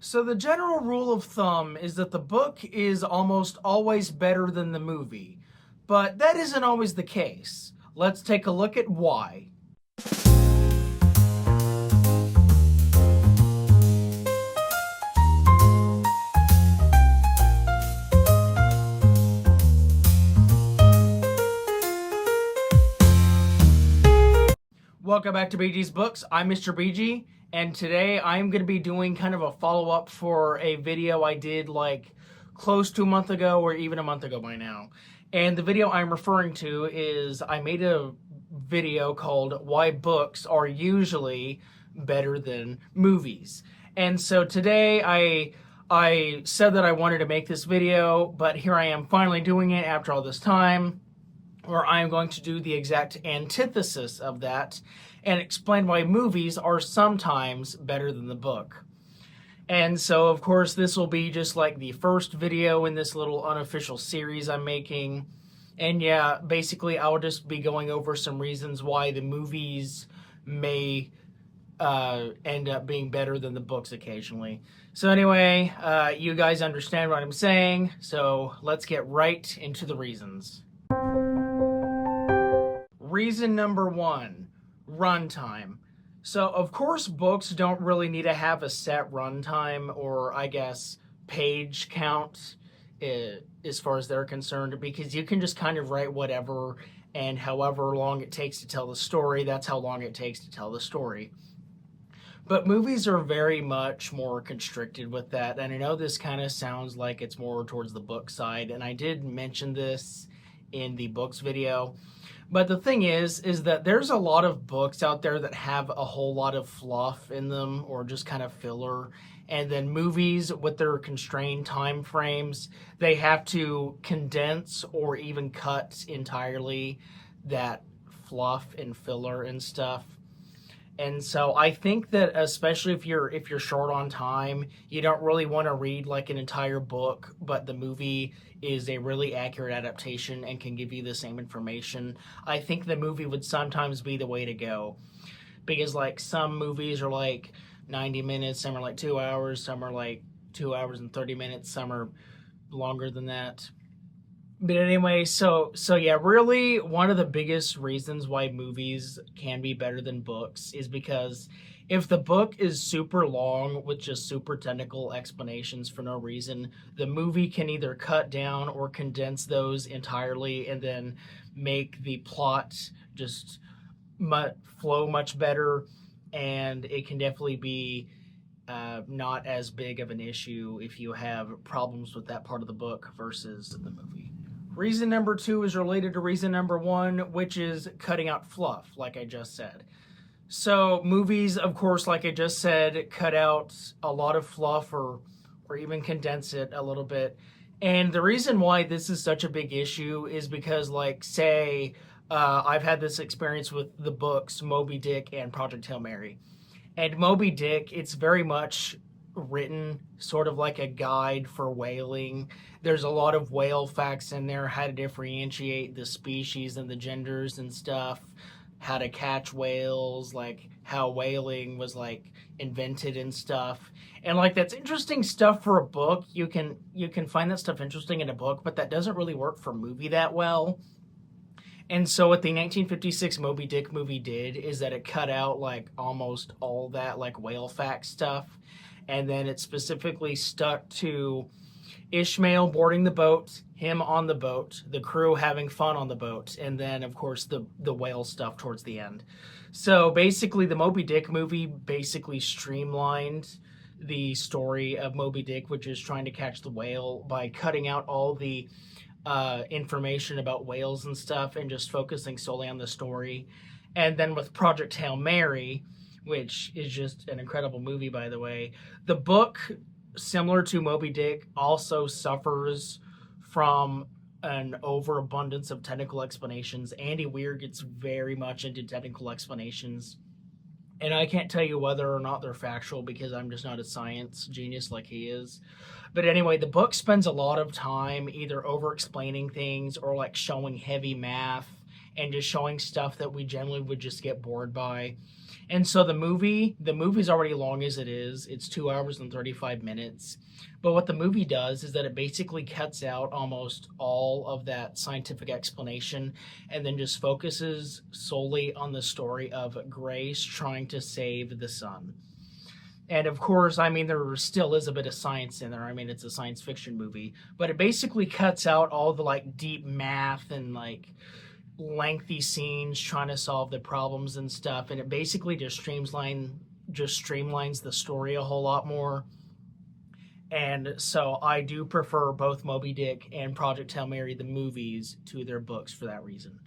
So the general rule of thumb is that the book is almost always better than the movie, but that isn't always the case. Let's take a look at why. Welcome back to BG's Books. I'm Mr. BG, and today I'm going to be doing kind of a follow-up for a video I did like close to a month ago or even a month ago by now. And the video I'm referring to is I made a video called Why Books Are Usually Better Than Movies. And so today I said that I wanted to make this video, but here I am finally doing it after all this time, where I'm going to do the exact antithesis of that and explain why movies are sometimes better than the book. And so, of course, this will be just like the first video in this little unofficial series I'm making. And yeah, basically, I'll just be going over some reasons why the movies may end up being better than the books occasionally. So anyway, you guys understand what I'm saying, so let's get right into the reasons. Reason number one, runtime. So, of course, books don't really need to have a set runtime or, I guess, page count as far as they're concerned, because you can just kind of write whatever, and however long it takes to tell the story, that's how long it takes to tell the story. But movies are very much more constricted with that, and I know this kind of sounds like it's more towards the book side, and I did mention this in the books video. But the thing is that there's a lot of books out there that have a whole lot of fluff in them or just kind of filler. And then movies, with their constrained time frames, they have to condense or even cut entirely that fluff and filler and stuff. And so I think that especially if you're short on time, you don't really want to read like an entire book, but the movie is a really accurate adaptation and can give you the same information. I think the movie would sometimes be the way to go, because like some movies are like 90 minutes, some are like 2 hours, some are like 2 hours and 30 minutes, some are longer than that. But anyway, so yeah, really one of the biggest reasons why movies can be better than books is because if the book is super long with just super technical explanations for no reason, the movie can either cut down or condense those entirely and then make the plot just flow much better, and it can definitely be not as big of an issue if you have problems with that part of the book versus the movie. Reason number two is related to reason number one, which is cutting out fluff, like I just said. So movies, of course, like I just said, cut out a lot of fluff or even condense it a little bit. And the reason why this is such a big issue is because, like, say, I've had this experience with the books Moby Dick and Project Hail Mary. And Moby Dick, it's very much written sort of like a guide for whaling. There's a lot of whale facts in there, how to differentiate the species and the genders and stuff, how to catch whales, like how whaling was like invented and stuff. And like that's interesting stuff for a book. You can find that stuff interesting in a book, but that doesn't really work for a movie that well. And so what the 1956 Moby Dick movie did is that it cut out like almost all that like whale fact stuff, and then it specifically stuck to Ishmael boarding the boat, him on the boat, the crew having fun on the boat, and then of course the whale stuff towards the end. So basically the Moby Dick movie basically streamlined the story of Moby Dick, which is trying to catch the whale, by cutting out all the information about whales and stuff and just focusing solely on the story. And then with Project Hail Mary, which is just an incredible movie, by the way, the book, similar to Moby Dick, also suffers from an overabundance of technical explanations. Andy Weir gets very much into technical explanations, and I can't tell you whether or not they're factual because I'm just not a science genius like he is. But anyway, the book spends a lot of time either over-explaining things or like showing heavy math and just showing stuff that we generally would just get bored by. And so the movie's already long as it is. It's 2 hours and 35 minutes. But what the movie does is that it basically cuts out almost all of that scientific explanation and then just focuses solely on the story of Grace trying to save the sun. And of course, I mean, there still is a bit of science in there. I mean, it's a science fiction movie, but it basically cuts out all the like deep math and like lengthy scenes trying to solve the problems and stuff, and it basically just streamlines the story a whole lot more. And so I do prefer both Moby Dick and Project Hail Mary, the movies, to their books for that reason.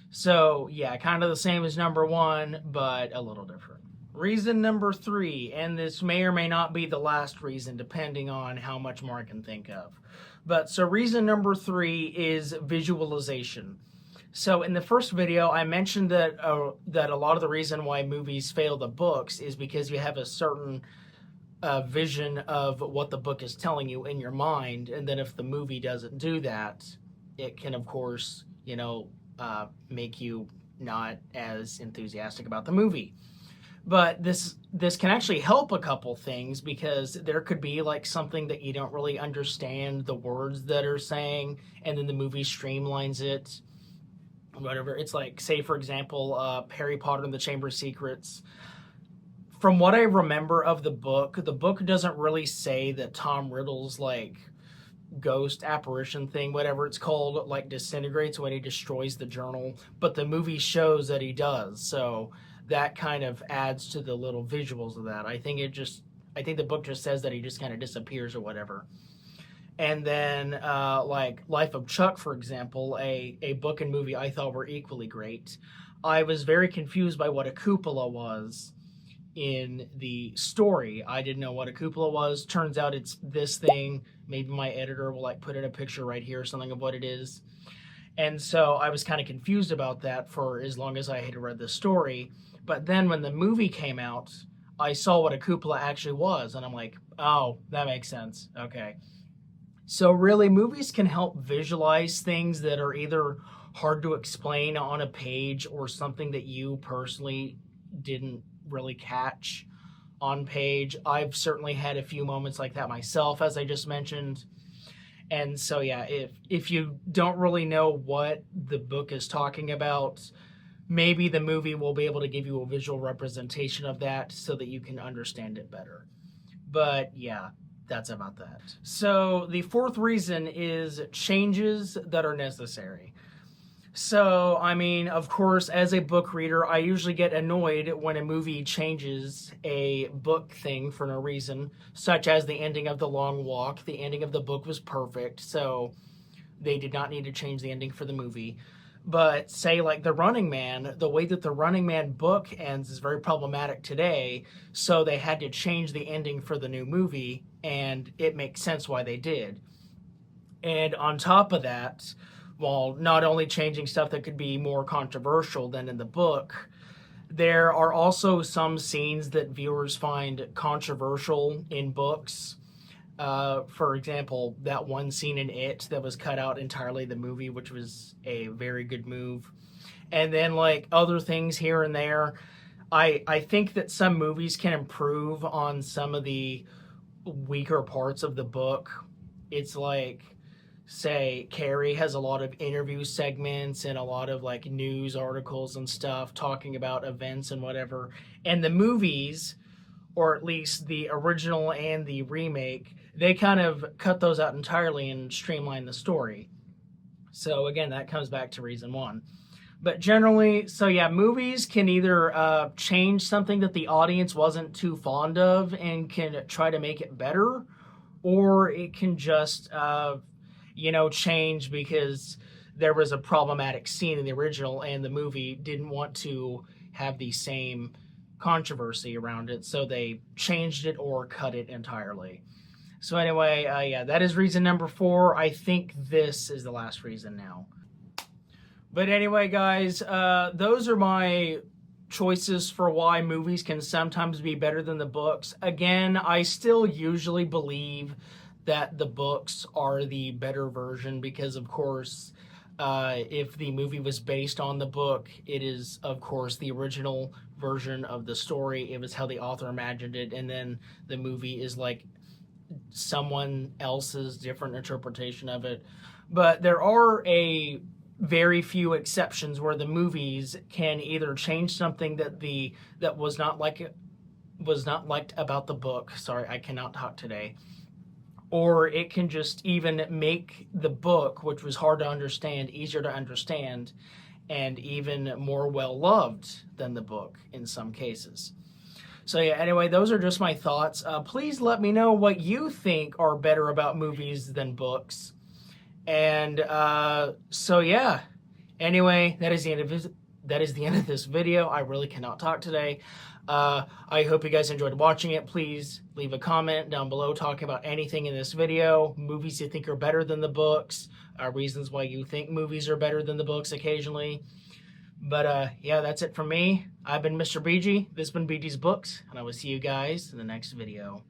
So yeah, kind of the same as number one, but a little different. Reason number 3, and this may or may not be the last reason, depending on how much more I can think of. But so reason number 3 is visualization. So in the first video, I mentioned that that a lot of the reason why movies fail the books is because you have a certain vision of what the book is telling you in your mind, and then if the movie doesn't do that, it can, of course, make you not as enthusiastic about the movie. But this can actually help a couple things, because there could be like something that you don't really understand the words that are saying, and then the movie streamlines it. Whatever. It's like, say for example, Harry Potter and the Chamber of Secrets. From what I remember of the book doesn't really say that Tom Riddle's like ghost apparition thing, whatever it's called, like disintegrates when he destroys the journal, but the movie shows that he does. So that kind of adds to the little visuals of that. I think the book just says that he just kind of disappears or whatever. And then like Life of Chuck, for example, a book and movie I thought were equally great. I was very confused by what a cupola was in the story. I didn't know what a cupola was. Turns out it's this thing. Maybe my editor will like put in a picture right here or something of what it is. And so I was kind of confused about that for as long as I had read the story. But then when the movie came out, I saw what a cupola actually was, and I'm like, oh, that makes sense. Okay. So really, movies can help visualize things that are either hard to explain on a page or something that you personally didn't really catch on page. I've certainly had a few moments like that myself, as I just mentioned. And so yeah, if you don't really know what the book is talking about, maybe the movie will be able to give you a visual representation of that so that you can understand it better. But yeah, that's about that. So the 4th reason is changes that are necessary. So, I mean, of course, as a book reader, I usually get annoyed when a movie changes a book thing for no reason, such as the ending of The Long Walk. The ending of the book was perfect, so they did not need to change the ending for the movie. But say like The Running Man, the way that The Running Man book ends is very problematic today, so they had to change the ending for the new movie, and it makes sense why they did. And on top of that, while not only changing stuff that could be more controversial than in the book, there are also some scenes that viewers find controversial in books. For example, that one scene in It that was cut out entirely the movie, which was a very good move. And then like other things here and there. I think that some movies can improve on some of the weaker parts of the book. It's like, say, Carrie has a lot of interview segments and a lot of like news articles and stuff talking about events and whatever. And the movies, or at least the original and the remake, they kind of cut those out entirely and streamline the story. So again, that comes back to reason 1. But generally, so yeah, movies can either change something that the audience wasn't too fond of and can try to make it better, or it can just change because there was a problematic scene in the original and the movie didn't want to have the same controversy around it, so they changed it or cut it entirely. So anyway, yeah, that is reason number 4. I think this is the last reason now. But anyway, guys, those are my choices for why movies can sometimes be better than the books. Again, I still usually believe that the books are the better version because, of course, if the movie was based on the book, it is, of course, the original version of the story. It was how the author imagined it, and then the movie is like someone else's different interpretation of it. But there are a very few exceptions where the movies can either change something that was not liked about the book. Sorry, I cannot talk today. Or it can just even make the book, which was hard to understand, easier to understand, and even more well loved than the book in some cases. So yeah, anyway, those are just my thoughts. Please let me know what you think are better about movies than books. And so yeah, anyway, that is the end of this video. I really cannot talk today. I hope you guys enjoyed watching it. Please leave a comment down below talking about anything in this video, movies you think are better than the books, reasons why you think movies are better than the books occasionally. But yeah, that's it from me. I've been Mr. BG. This has been BG's Books, and I will see you guys in the next video.